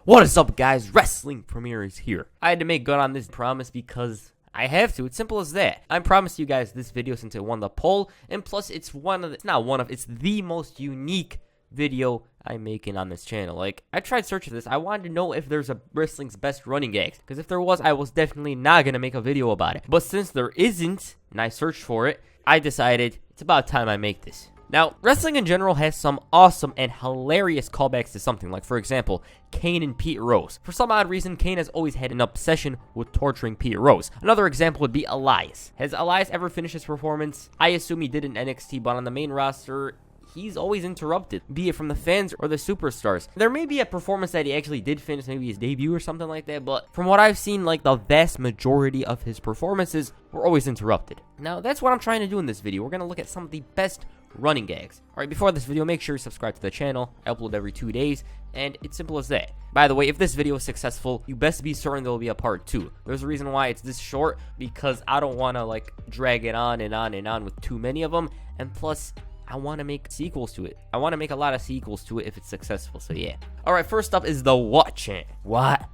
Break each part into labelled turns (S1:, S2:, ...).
S1: What is up, guys? Wrestling Premiere is here. I had to make good on this promise because I have to. It's simple as that. I promised you guys this video since it won the poll, and plus it's it's the most unique video I'm making on this channel. Like, I tried searching this. I wanted to know if there's a wrestling's best running gags, because if there was, I was definitely not gonna make a video about it. But since there isn't, and I searched for it, I decided it's about time I make this. Now, wrestling in general has some awesome and hilarious callbacks to something, like, for example, Kane and Pete Rose. For some odd reason, Kane has always had an obsession with torturing Pete Rose. Another example would be Elias. Has Elias ever finished his performance? I assume he did in NXT, but on the main roster, he's always interrupted, be it from the fans or the superstars. There may be a performance that he actually did finish, maybe his debut or something like that, but from what I've seen, like, the vast majority of his performances were always interrupted. Now, that's what I'm trying to do in this video. We're going to look at some of the best running gags. Alright, before this video, make sure you subscribe to the channel. I upload every 2 days, and it's simple as that. By the way, if this video is successful, you best be certain there will be a part 2. There's a reason why it's this short, because I don't want to, like, drag it on and on and on with too many of them, and plus, I want to make sequels to it. I want to make a lot of sequels to it if it's successful, so yeah. Alright, first up is the what chant. What?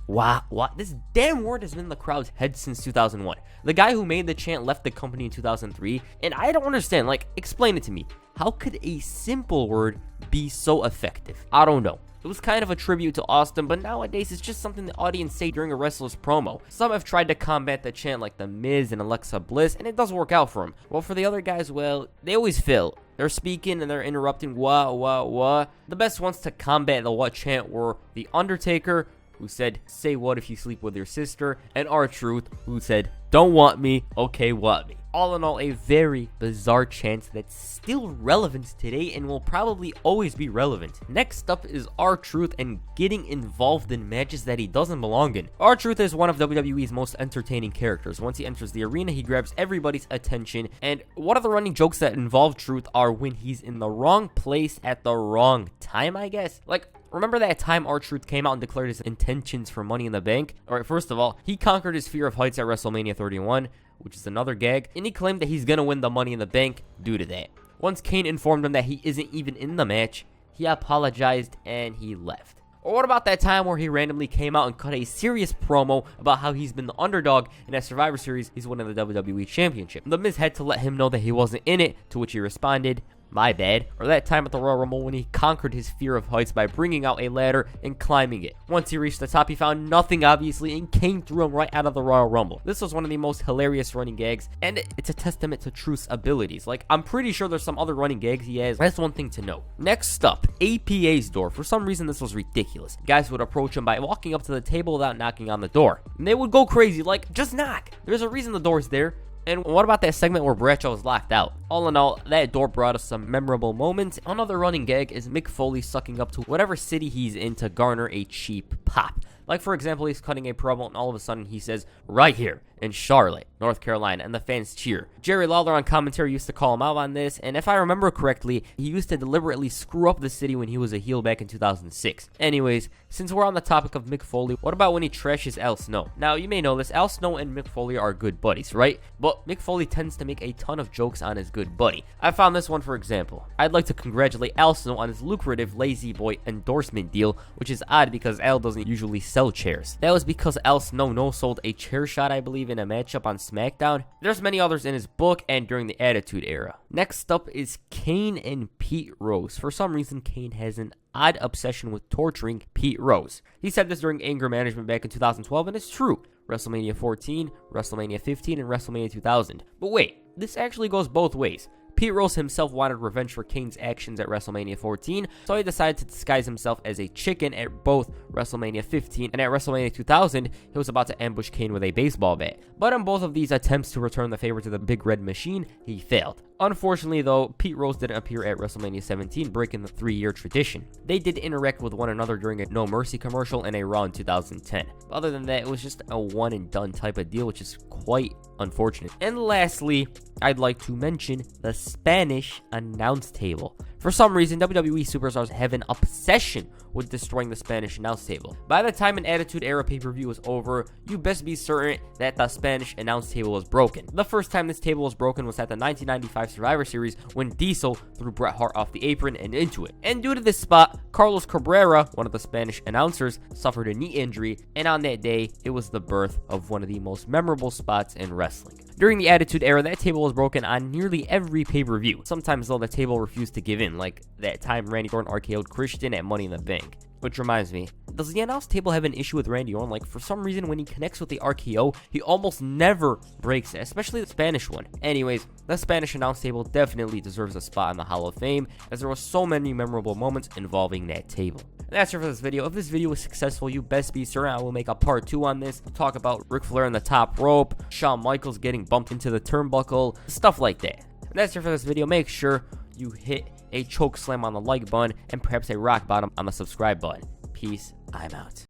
S1: This damn word has been in the crowd's head since 2001. The guy who made the chant left the company in 2003, and I don't understand. Like, explain it to me. How could a simple word be so effective? I don't know. It was kind of a tribute to Austin, but nowadays it's just something the audience say during a wrestler's promo. Some have tried to combat the chant like The Miz and Alexa Bliss, and it does work out for them. Well, for the other guys, well, they always fail. They're speaking and they're interrupting, wah. The best ones to combat the what chant were The Undertaker, who said, say what if you sleep with your sister, and R-Truth, who said, don't want me, okay, want me. All in all, a very bizarre chant that's still relevant today and will probably always be relevant. Next up is R-Truth and getting involved in matches that he doesn't belong in. R-Truth is one of WWE's most entertaining characters. Once he enters the arena, he grabs everybody's attention, and one of the running jokes that involve Truth are when he's in the wrong place at the wrong time, I guess. Like, remember that time R-Truth came out and declared his intentions for Money in the Bank? Alright, first of all, he conquered his fear of heights at WrestleMania 31, which is another gag, and he claimed that he's gonna win the Money in the Bank due to that. Once Kane informed him that he isn't even in the match, he apologized and he left. Or what about that time where he randomly came out and cut a serious promo about how he's been the underdog, and at Survivor Series, he's winning the WWE Championship. The Miz had to let him know that he wasn't in it, to which he responded, my bad. Or that time at the Royal Rumble when he conquered his fear of heights by bringing out a ladder and climbing it. Once he reached the top, he found nothing, obviously, and Kane threw him right out of the Royal Rumble. This was one of the most hilarious running gags, and it's a testament to Truth's abilities. Like, I'm pretty sure there's some other running gags he has. That's one thing to know. Next up, APA's door. For some reason, this was ridiculous. Guys would approach him by walking up to the table without knocking on the door. And they would go crazy, like, just knock. There's a reason the door's there. And what about that segment where Bradshaw was locked out? All in all, that door brought us some memorable moments. Another running gag is Mick Foley sucking up to whatever city he's in to garner a cheap pop. Like, for example, he's cutting a promo and all of a sudden he says, right here in Charlotte, North Carolina, and the fans cheer. Jerry Lawler on commentary used to call him out on this, and if I remember correctly, he used to deliberately screw up the city when he was a heel back in 2006. Anyways, since we're on the topic of Mick Foley, what about when he trashes Al Snow? Now, you may know this, Al Snow and Mick Foley are good buddies, right? But Mick Foley tends to make a ton of jokes on his good buddy. I found this one, for example. I'd like to congratulate Al Snow on his lucrative Lazy Boy endorsement deal, which is odd because Al doesn't usually sell chairs. That was because Al Snow no-sold a chair shot, I believe, in a matchup on SmackDown. There's many others in his book and during the Attitude Era. Next up is Kane and Pete Rose. For some reason, Kane has an odd obsession with torturing Pete Rose. He said this during Anger Management back in 2012, and it's true. WrestleMania 14, WrestleMania 15, and WrestleMania 2000. But wait, this actually goes both ways. Pete Rose himself wanted revenge for Kane's actions at WrestleMania 14, so he decided to disguise himself as a chicken at both WrestleMania 15 and at WrestleMania 2000, he was about to ambush Kane with a baseball bat. But in both of these attempts to return the favor to the Big Red Machine, he failed. Unfortunately, though, Pete Rose didn't appear at WrestleMania 17, breaking the 3-year tradition. They did interact with one another during a No Mercy commercial and a Raw in 2010. Other than that, it was just a one-and-done type of deal, which is quite unfortunate. And lastly, I'd like to mention the Spanish announce table. For some reason, WWE superstars have an obsession with destroying the Spanish announce table. By the time an Attitude Era pay-per-view was over, you best be certain that the Spanish announce table was broken. The first time this table was broken was at the 1995 Survivor Series when Diesel threw Bret Hart off the apron and into it. And due to this spot, Carlos Cabrera, one of the Spanish announcers, suffered a knee injury, and on that day, it was the birth of one of the most memorable spots in wrestling. During the Attitude Era, that table was broken on nearly every pay-per-view. Sometimes, though, the table refused to give in, like that time Randy Orton RKO'd Christian at Money in the Bank. Which reminds me, does the announce table have an issue with Randy Orton? Like, for some reason, when he connects with the RKO, he almost never breaks it, especially the Spanish one. Anyways, the Spanish announce table definitely deserves a spot in the Hall of Fame, as there were so many memorable moments involving that table. And that's it for this video. If this video was successful, you best be certain I will make a part 2 on this. Talk about Ric Flair in the top rope, Shawn Michaels getting bumped into the turnbuckle, stuff like that. And that's it for this video. Make sure you hit a choke slam on the like button and perhaps a rock bottom on the subscribe button. Peace. I'm out.